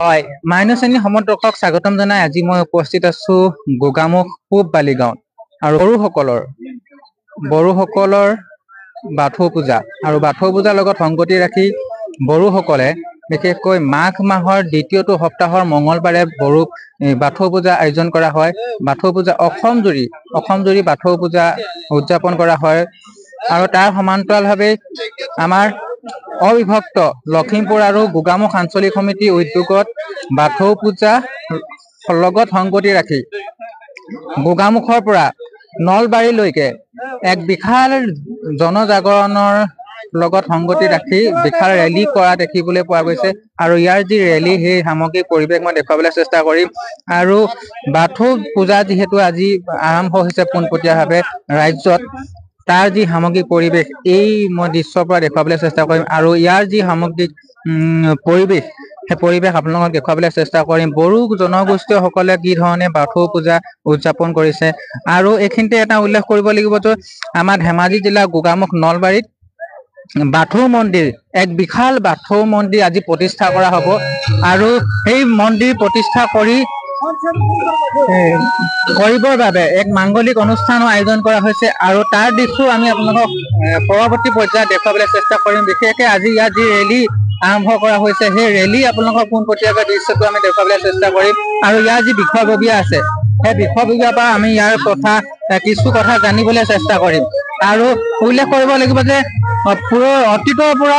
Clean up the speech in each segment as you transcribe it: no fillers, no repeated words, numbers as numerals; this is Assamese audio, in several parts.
হয় মাইনু শ্ৰেণী সমদৰ্শক স্বাগতম জনাই আজি মই উপস্থিত আছো গোগামুখ পূব বালিগাঁৱত আৰু বড়োসকলৰ বাথৌ পূজা আৰু বাথৌ পূজাৰ লগত সংগতি ৰাখি বড়োসকলে বিশেষকৈ মাঘ মাহৰ দ্বিতীয়টো সপ্তাহৰ মঙলবাৰে বড়ো বাথৌ পূজা আয়োজন কৰা হয়। বাথৌ পূজা অসম জুৰি বাথৌ পূজা উদযাপন কৰা হয় আৰু তাৰ সমান্তৰালভাৱে আমাৰ অবিভক্ত লখিমপুৰ আৰু গোগামুখ আঞ্চলিক সমিতি উদ্যোগত বাথৌ পূজা লগত সংগতি ৰাখি গোগামুখৰ পৰা নলবাৰীলৈকে এক বিশাল জনজাগৰণৰ লগত সংগতি ৰাখি বিশাল ৰেলী কৰা দেখিবলৈ পোৱা গৈছে আৰু ইয়াৰ যি ৰেলী সেই সামগ্ৰিক পৰিৱেশ মই দেখুৱাবলৈ চেষ্টা কৰিম। আৰু বাথৌ পূজা যিহেতু আজি আৰম্ভ হৈছে পোনপটীয়াভাৱে ৰাজ্যত, তাৰ যি সামগ্ৰিক পৰিৱেশ এই মই দৃশ্যৰ পৰা দেখুৱাবলৈ চেষ্টা কৰিম আৰু ইয়াৰ যি সামগ্ৰিক পৰিৱেশ সেই পৰিৱেশ আপোনালোকক দেখুৱাবলৈ চেষ্টা কৰিম। বড়ো জনগোষ্ঠীয়সকলে কি ধৰণে বাথৌ পূজা উদযাপন কৰিছে আৰু এইখিনিতে এটা উল্লেখ কৰিব লাগিব যে আমাৰ ধেমাজি জিলাৰ গোগামুখ নলবাৰীত বাথৌ মন্দিৰ এক বিশাল বাথৌ মন্দিৰ আজি প্ৰতিষ্ঠা কৰা হ'ব আৰু সেই মন্দিৰ প্ৰতিষ্ঠা কৰিবৰ বাবে এক মাংগলিক অনুষ্ঠানৰ আয়োজন কৰা হৈছে আৰু তাৰ দিশটো আমি আপোনালোকক পৰৱৰ্তী পৰ্যায়ত দেখুৱাবলৈ চেষ্টা কৰিম। বিশেষকৈ আজি ইয়াত যি ৰেলী আৰম্ভ কৰা হৈছে সেই ৰেলী আপোনালোকক পোনপটীয়াকৈ দৃশ্যটো আমি দেখুৱাবলৈ চেষ্টা কৰিম আৰু ইয়াৰ যি বিষয়ববীয়া আছে সেই বিষয়ববীয়াৰ পৰা আমি ইয়াৰ কিছু কথা জানিবলৈ চেষ্টা কৰিম আৰু উল্লেখ কৰিব লাগিব যে অতীতৰ পৰা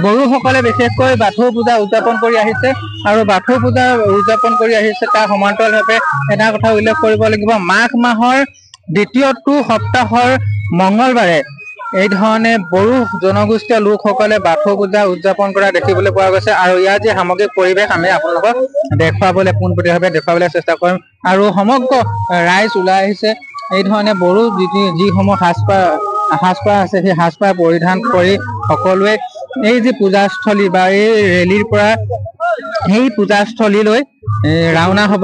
বড়োসকলে বিশেষকৈ বাথৌ পূজা উদযাপন কৰি আহিছে আৰু বাথৌ পূজা উদযাপন কৰি আহিছে তাৰ সমান্তৰালভাৱে এটা কথা উল্লেখ কৰিব লাগিব, মাঘ মাহৰ দ্বিতীয়টো সপ্তাহৰ মঙলবাৰে এই ধৰণে বড়ো জনগোষ্ঠীয় লোকসকলে বাথৌ পূজা উদযাপন কৰা দেখিবলৈ পোৱা গৈছে আৰু ইয়াৰ যি সামগ্ৰিক পৰিৱেশ আমি আপোনালোকক পোনপটীয়াভাৱে দেখুৱাবলৈ চেষ্টা কৰিম আৰু সমগ্ৰ ৰাইজ ওলাই আহিছে এই ধৰণে বড়ো যিসমূহ সাজপাৰ আছে সেই সাজপাৰ পৰিধান কৰি সকলোৱে এই যি পূজাস্থলী বা এই ৰেলীৰ পৰা সেই পূজাস্থলীলৈ ৰাওনা হ'ব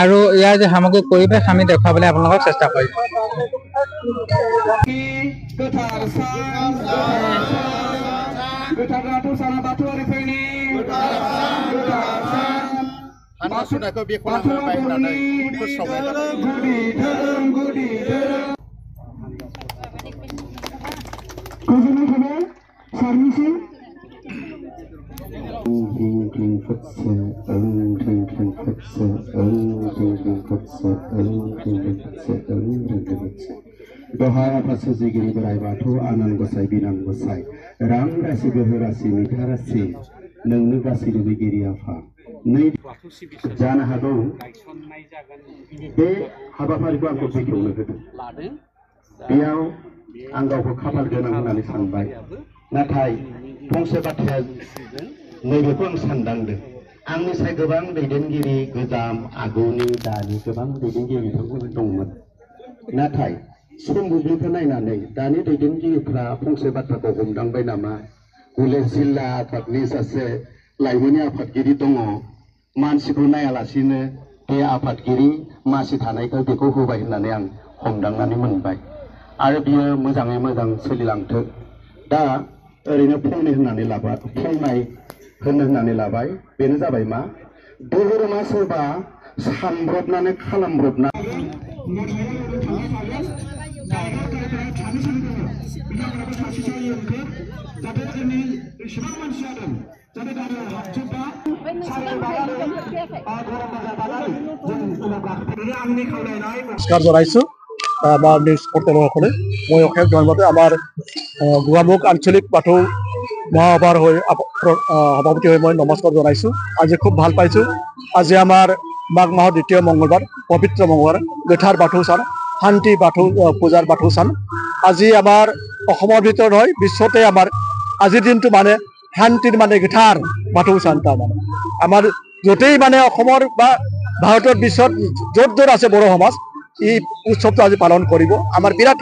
আৰু ইয়াৰ যি সামগ্ৰিক পৰিৱেশ আমি দেখুৱাবলৈ আপোনালোকক চেষ্টা কৰিম। Dohai apa sejigiri berai batu anan gosai binang gosai ram rasi beherasi mitarasi neng negasi dibigiri apa nei jana hado be habafari ko angko bekiu negedu biau anggau ko kapal genang honaनै sanबाय नाथाय फंसे बाथ्राया नैबेखौ आं सानदांदों आंनि साय गोबां दैदेनगिरि गोजाम आगुनि दानि गोबां दैदेनगिरि बिथांमोन दंमोन नाथाय सम बुब्लिखौ नायनानै दानि दैदेनगिरिफ्रा फंसे बाथ्राखौ हमदांबाय नामा गुले जिल्ला आफादनि सासे लाइमोननि आफादगिरि दङ मानसिखौ नायालासिनो बे आफादगिरि मासि थानायखौ बेखौ होबाय होननानै आं हमदांनानै मोनबाय आरो बियो मोजाङै मोजां सोलिलांथों दा ओरैनो फंनै होननानै लाबाय फंनाय होननानै लाबाय बेनो जाबाय मा धोरोमा सोरबा सानब्रबनानै खालामब्रबना নমস্কাৰ জনাইছো আমাৰ নিউজ পৰ্টেলসকলে মই অশেষ ধন্যবাদ আমাৰ গোগামুখ আঞ্চলিক বাথৌ মহাসভাৰ সভাপতি হৈ মই নমস্কাৰ জনাইছো। আজি খুব ভাল পাইছো। আজি আমাৰ মাঘ মাহৰ দ্বিতীয় মঙ্গলবাৰ পবিত্ৰ মঙ্গলবাৰ গোঠাৰ বাথৌ চান শান্তি বাথৌ পূজাৰ বাথৌ চান আজি আমাৰ অসমৰ ভিতৰত হয় বিশ্বতে আমাৰ আজিৰ দিনটো মানে শান্তিৰ মানে গোঠাৰ বাথৌ চান তাৰমানে আমাৰ য'তেই মানে অসমৰ বা ভাৰতৰ বিশ্বত য'ত য'ত আছে বড়ো সমাজ এই উৎসৱটো আজি পালন কৰিব আমাৰ বিৰাট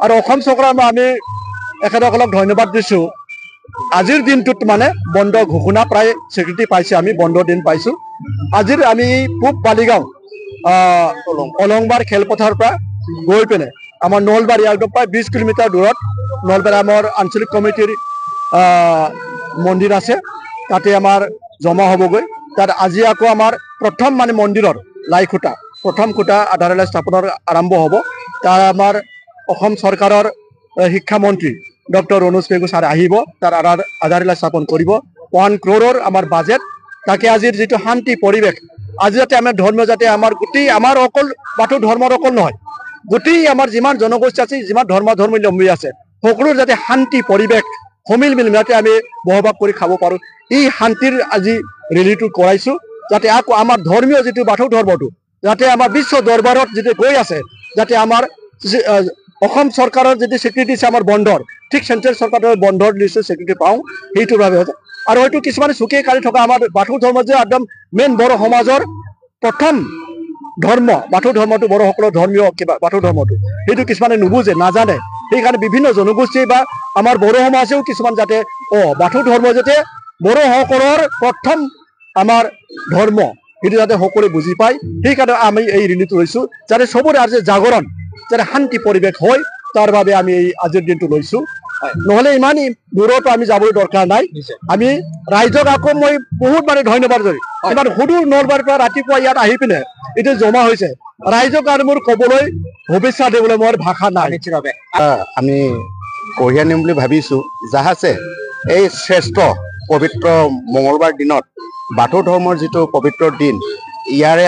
আৰু অসম চৰকাৰক আমি এখেতসকলক ধন্যবাদ দিছো। আজিৰ দিনটোত মানে বন্ধ ঘোষণা প্ৰায় স্বীকৃতি পাইছে আমি বন্ধ দিন পাইছো। আজিৰ আমি পূব বালিগাঁও অলংবাৰ খেলপথাৰৰ পৰা গৈ পিনে আমাৰ নলবাৰী একদম প্ৰায় 20 কিলোমিটাৰ দূৰত নলবাৰী আমাৰ আঞ্চলিক কমিটিৰ মন্দিৰ আছে তাতে আমাৰ জমা হ'বগৈ তাত আজি আকৌ আমাৰ প্ৰথম মানে মন্দিৰৰ লাই খুঁটা প্ৰথম খুঁটা আধাৰশিলা স্থাপনৰ আৰম্ভ হ'ব। তাৰ আমাৰ অসম চৰকাৰৰ শিক্ষামন্ত্ৰী ডক্টৰ ৰণোজ পেগু ছাৰ আহিব, তাৰ আধাৰশিলা স্থাপন কৰিব। 1 crore আমাৰ বাজেট। তাকে আজিৰ যিটো শান্তি পৰিৱেশ, আজি যাতে আমাৰ ধৰ্ম যাতে আমাৰ গোটেই আমাৰ অকল বাথৌ ধৰ্মৰ অকল নহয়, গোটেই আমাৰ যিমান জনগোষ্ঠী আছে, যিমান ধৰ্মাৱলম্বী আছে, সকলোৰ যাতে শান্তি পৰিৱেশ সমিল মিল যাতে আমি বসবাস কৰি খাব পাৰোঁ, এই শান্তিৰ আজি ৰেলীটো কৰাইছোঁ, যাতে আকৌ আমাৰ ধৰ্মীয় যিটো বাথৌ ধৰ্মটো যাতে আমাৰ বিশ্ব দৰবাৰত যিটো গৈ আছে, যাতে আমাৰ অসম চৰকাৰৰ যদি স্বীকৃতি দিছে আমাৰ বন্ধৰ, ঠিক চেন্ট্ৰেল চৰকাৰৰ বন্ধৰ নিশ্চয় স্বীকৃতি পাওঁ, সেইটোৰ বাবে আৰু হয়তো কিছুমানে চুকে কাঢ়ি থকা আমাৰ বাথৌ ধৰ্ম যে একদম মেইন বড়ো সমাজৰ প্ৰথম ধৰ্ম, বাথৌ ধৰ্মটো বড়োসকলৰ ধৰ্মীয় কিবা বাথৌ ধৰ্মটো, সেইটো কিছুমানে নুবুজে, নাজানে। সেইকাৰণে বিভিন্ন জনগোষ্ঠী বা আমাৰ বড়ো সমাজেও কিছুমান যাতে বাথৌ ধৰ্ম যাতে বড়োসকলৰ প্ৰথম আমাৰ ধৰ্ম, সেইটো যাতে সকলোৱে বুজি পায়, সেইকাৰণে আমি এই ৰেলীটো লৈছোঁ, যাতে চবৰে আজি জাগৰণ যাতে শান্তি পৰিৱেশ হয়, তাৰ বাবে আমি এই আজিৰ দিনটো লৈছোঁ। নহ'লে ইমান দূৰতো আমি যাবলৈ দৰকাৰ নাই। আমি ৰাইজক আকৌ মই বহুত মানে ধন্যবাদ জনাই, ইমান সুদূৰ নলবাৰীৰ পৰা ৰাতিপুৱা ইয়াত আহি পিনে এইটো জমা হৈছে, ৰাইজক আৰু মোৰ ক'বলৈ শুভেচ্ছা দিবলৈ মোৰ ভাষা নাই। আমি কঢ়িয়াই নিম বুলি ভাবিছোঁ, যাহাতে এই শ্ৰেষ্ঠ পবিত্ৰ মঙলবাৰ দিনত বাথৌ ধৰ্মৰ যিটো পবিত্ৰ দিন, ইয়াৰে